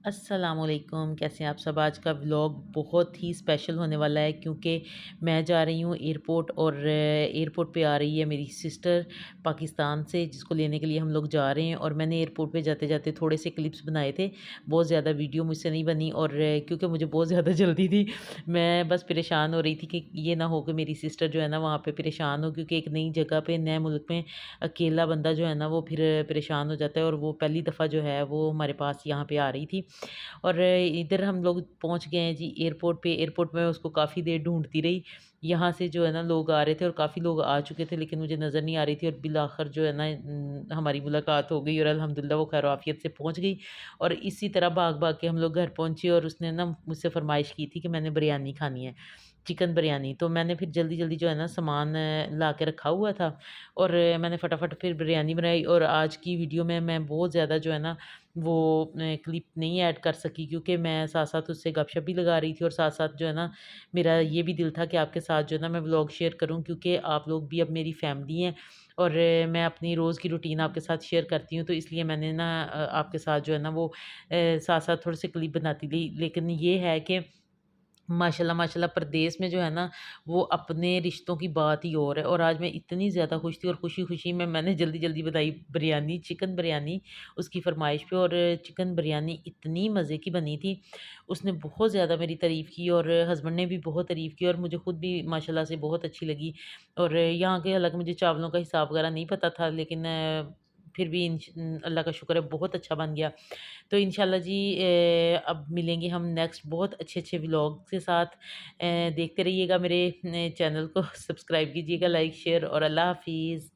السلام علیکم، کیسے ہیں آپ سب؟ آج کا ولاگ بہت ہی اسپیشل ہونے والا ہے کیونکہ میں جا رہی ہوں ایئرپورٹ اور ایئرپورٹ پہ آ رہی ہے میری سسٹر پاکستان سے، جس کو لینے کے لیے ہم لوگ جا رہے ہیں۔ اور میں نے ایئرپورٹ پہ جاتے جاتے تھوڑے سے کلپس بنائے تھے، بہت زیادہ ویڈیو مجھ سے نہیں بنی، اور کیونکہ مجھے بہت زیادہ جلدی تھی، میں بس پریشان ہو رہی تھی کہ یہ نہ ہو کہ میری سسٹر جو ہے نا وہاں پہ پریشان ہو، کیونکہ ایک نئی جگہ پہ نئے ملک میں اکیلا بندہ جو ہے نا وہ پھر پریشان ہو جاتا ہے، اور وہ پہلی دفعہ جو ہے وہ ہمارے پاس یہاں پہ آ رہی تھی۔ اور ادھر ہم لوگ پہنچ گئے ہیں جی ایئرپورٹ پہ۔ ایئرپورٹ میں اس کو کافی دیر ڈھونڈتی رہی، یہاں سے جو ہے نا لوگ آ رہے تھے اور کافی لوگ آ چکے تھے، لیکن مجھے نظر نہیں آ رہی تھی، اور بالآخر جو ہے نا ہماری ملاقات ہو گئی، اور الحمدللہ وہ خیر و عافیت سے پہنچ گئی۔ اور اسی طرح بھاگ بھاگ کے ہم لوگ گھر پہنچے، اور اس نے نا مجھ سے فرمائش کی تھی کہ میں نے بریانی کھانی ہے، چکن بریانی۔ تو میں نے پھر جلدی جلدی جو ہے نا سامان لا کے رکھا ہوا تھا، اور میں نے فٹافٹ پھر بریانی بنائی۔ اور آج کی ویڈیو میں بہت زیادہ جو ہے نا وہ کلپ نہیں ایڈ کر سکی، کیونکہ میں ساتھ ساتھ اس سے گپ شپ بھی لگا رہی تھی، اور ساتھ ساتھ جو ہے نا میرا یہ بھی دل تھا کہ آپ کے ساتھ جو ہے نا میں ولاگ شیئر کروں، کیونکہ آپ لوگ بھی اب میری فیملی ہیں، اور میں اپنی روز کی روٹین آپ کے ساتھ شیئر کرتی ہوں، تو اس لیے میں نے نا آپ کے ساتھ جو ہے نا وہ ساتھ ساتھ تھوڑے سے کلپ بناتی لی۔ لیکن یہ ہے کہ ماشاءاللہ ماشاءاللہ پردیس میں جو ہے نا وہ اپنے رشتوں کی بات ہی اور ہے۔ اور آج میں اتنی زیادہ خوش تھی، اور خوشی خوشی میں نے جلدی جلدی بتائی بریانی، چکن بریانی اس کی فرمائش پہ، اور چکن بریانی اتنی مزے کی بنی تھی، اس نے بہت زیادہ میری تعریف کی، اور ہسبینڈ نے بھی بہت تعریف کی، اور مجھے خود بھی ماشاءاللہ سے بہت اچھی لگی۔ اور یہاں کے حالانکہ مجھے چاولوں کا حساب وغیرہ نہیں پتہ تھا، لیکن پھر بھی اللہ کا شکر ہے بہت اچھا بن گیا۔ تو انشاءاللہ جی اب ملیں گے ہم نیکسٹ بہت اچھے اچھے ولاگ کے ساتھ۔ دیکھتے رہیے گا میرے چینل کو، سبسکرائب کیجیے گا، لائک شیئر، اور اللہ حافظ۔